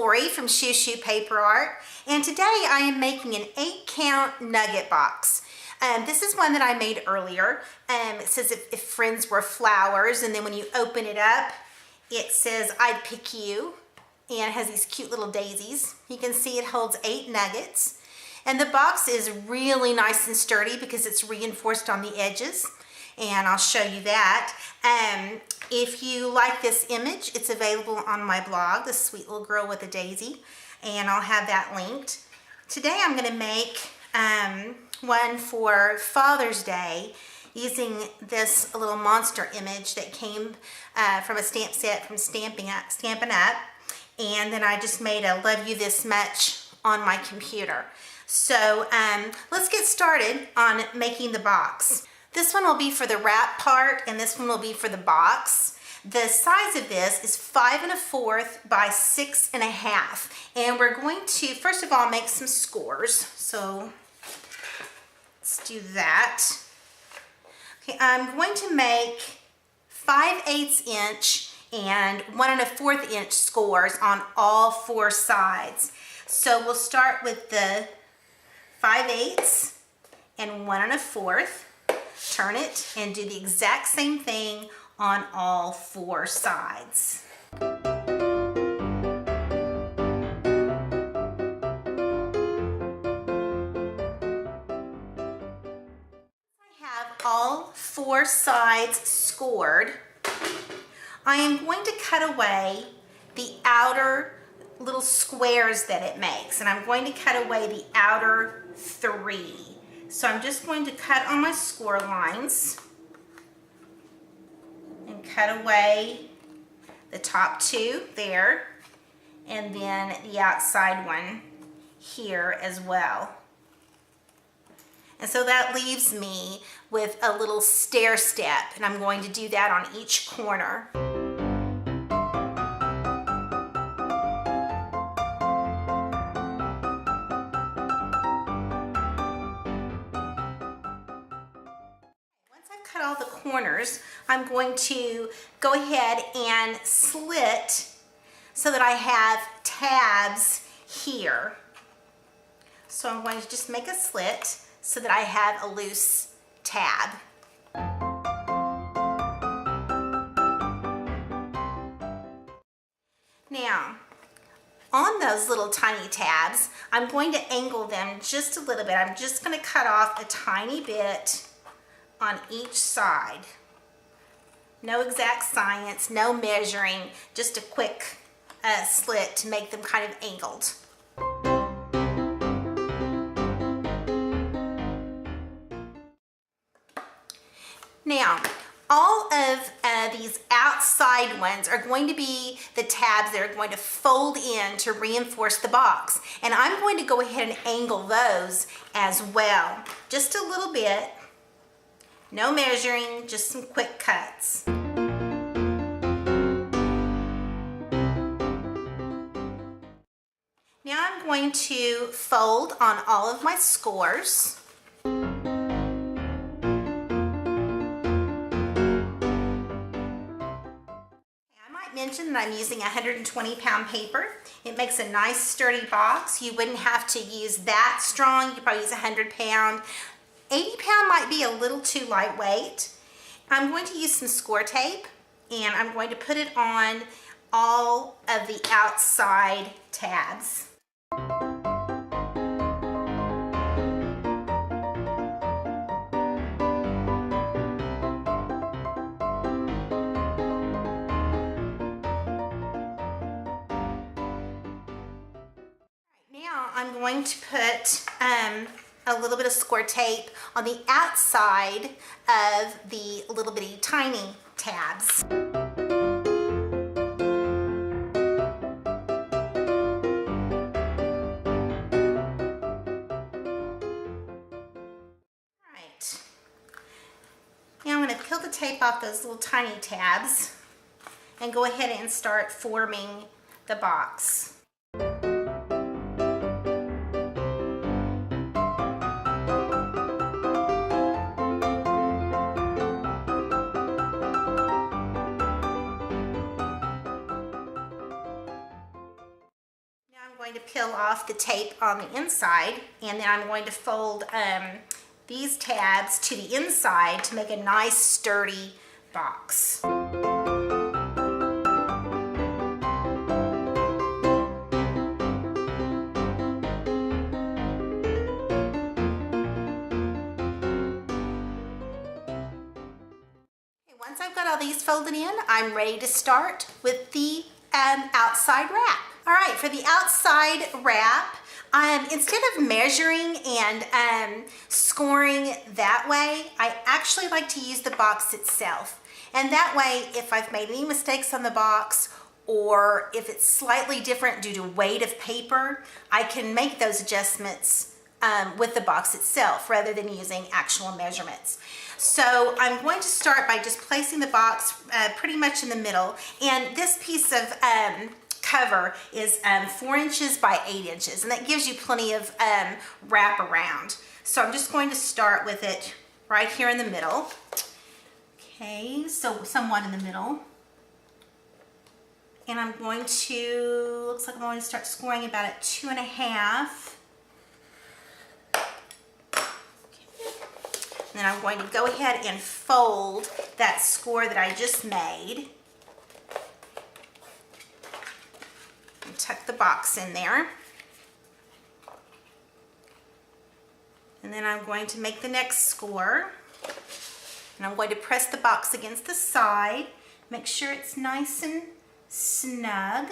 Lori from Shoo Shoo Paper Art, and today I am making an 8-count nugget box. This is one that I made earlier. It says if friends were flowers, and then when you open it up, it says I'd pick you, and it has these cute little daisies. You can see it holds 8 nuggets, and the box is really nice and sturdy because it's reinforced on the edges, and I'll show you that. If you like this image, it's available on my blog, The Sweet Little Girl with a Daisy, and I'll have that linked. Today I'm going to make one for Father's Day using this little monster image that came from a stamp set from Stampin' Up, and then I just made a love you this much on my computer. So let's get started on making the box. This one will be for the wrap part, and this one will be for the box. The size of this is 5 1/4 by 6 1/2, and we're going to first of all make some scores. So let's do that. Okay, I'm going to make 5/8 inch and 1 1/4 inch scores on all 4 sides. So we'll start with the 5/8 and 1 1/4. Turn it and do the exact same thing on all 4 sides. I have all 4 sides scored. I am going to cut away the outer little squares that it makes, and I'm going to cut away the outer 3. So I'm just going to cut on my score lines and cut away the top 2 there, and then the outside one here as well. And so that leaves me with a little stair step, and I'm going to do that on each corner. Cut all the corners, I'm going to go ahead and slit so that I have tabs here. So I'm going to just make a slit so that I have a loose tab. Now, on those little tiny tabs, I'm going to angle them just a little bit. I'm just going to cut off a tiny bit on each side. No exact science, no measuring, just a quick slit to make them kind of angled. Now, all of these outside ones are going to be the tabs that are going to fold in to reinforce the box, and I'm going to go ahead and angle those as well, just a little bit. No measuring, just some quick cuts. Now I'm going to fold on all of my scores. I might mention that I'm using 120-pound paper. It makes a nice sturdy box. You wouldn't have to use that strong. You could probably use 100-pound. 80-pound might be a little too lightweight. I'm going to use some score tape, and I'm going to put it on all of the outside tabs. Now I'm going to put a little bit of score tape on the outside of the little bitty tiny tabs. Right. Now I'm going to peel the tape off those little tiny tabs and go ahead and start forming the box. going to peel off the tape on the inside, and then I'm going to fold these tabs to the inside to make a nice sturdy box. Once I've got all these folded in, I'm ready to start with the outside wrap. All right, for the outside wrap, instead of measuring and scoring that way, I actually like to use the box itself. And that way, if I've made any mistakes on the box, or if it's slightly different due to weight of paper, I can make those adjustments with the box itself rather than using actual measurements. So I'm going to start by just placing the box pretty much in the middle, and this piece of cover is 4 inches by 8 inches, and that gives you plenty of wrap around. So I'm just going to start with it right here in the middle. Okay, so somewhat in the middle. And I'm going to, looks like I'm going to start scoring about at 2.5. And then I'm going to go ahead and fold that score that I just made. And tuck the box in there. And then I'm going to make the next score. And I'm going to press the box against the side. Make sure it's nice and snug.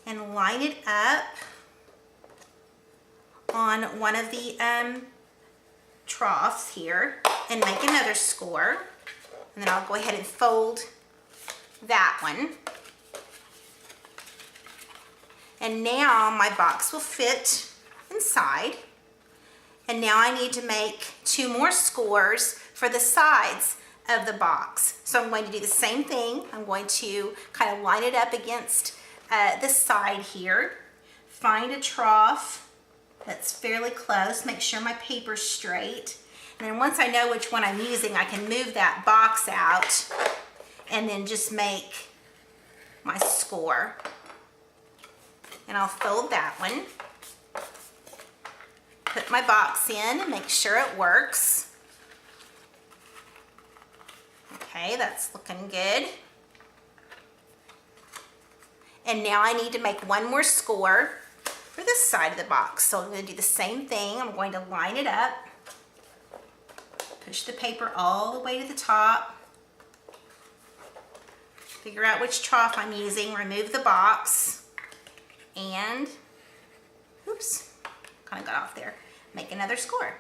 And line it up on one of the troughs here and make another score, and then I'll go ahead and fold that one, and now my box will fit inside. And now I need to make 2 more scores for the sides of the box. So I'm going to do the same thing. I'm going to kind of line it up against the side here, find a trough that's fairly close, make sure my paper's straight. And then once I know which one I'm using, I can move that box out and then just make my score. And I'll fold that one. Put my box in and make sure it works. Okay, that's looking good. And now I need to make 1 more score for this side of the box. So I'm going to do the same thing. I'm going to line it up, push the paper all the way to the top, figure out which trough I'm using, remove the box, and, oops, kind of got off there, make another score.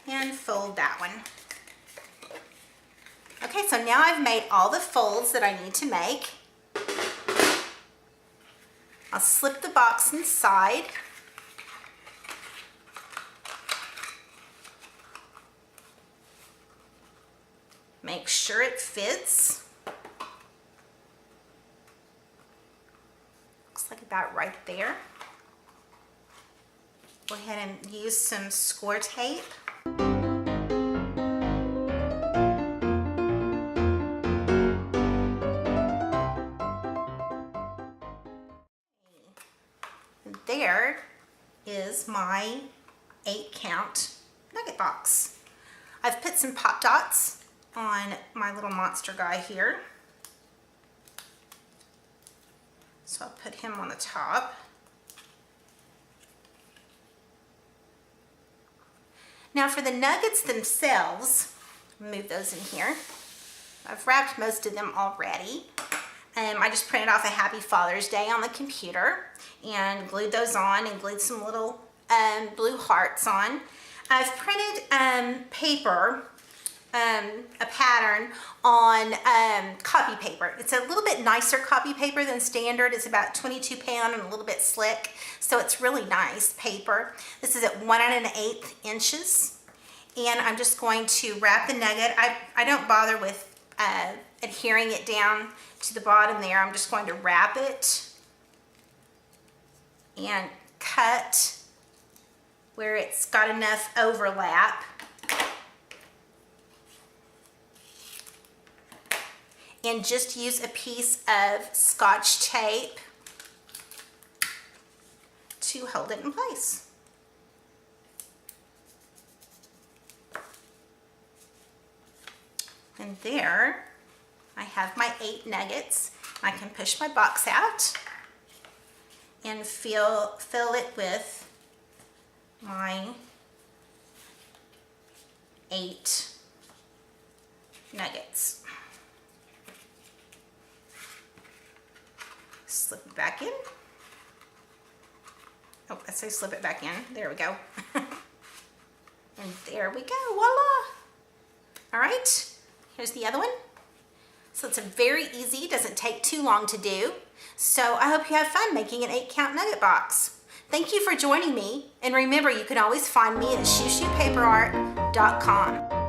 And fold that one. Okay, so now I've made all the folds that I need to make. I'll slip the box inside. Make sure it fits. Looks like about right there. Go ahead and use some score tape. There is my 8-count nugget box. I've put some Pop Dots on my little monster guy here. So I'll put him on the top. Now for the nuggets themselves, move those in here. I've wrapped most of them already. I just printed off a Happy Father's Day on the computer and glued those on and glued some little blue hearts on. I've printed paper, a pattern on copy paper. It's a little bit nicer copy paper than standard. It's about 22 pound and a little bit slick, so it's really nice paper. This is at 1 1/8 inches, and I'm just going to wrap the nugget. I don't bother with adhering it down to the bottom there. I'm just going to wrap it and cut where it's got enough overlap. and just use a piece of Scotch tape to hold it in place. And there I have my 8 nuggets. I can push my box out and fill it with my 8 nuggets. Slip it back in. Oh, I say slip it back in. There we go. And there we go, voila. All right, here's the other one. So it's a very easy, doesn't take too long to do. So I hope you have fun making an 8-count nugget box. Thank you for joining me. And remember, you can always find me at shushupaperart.com.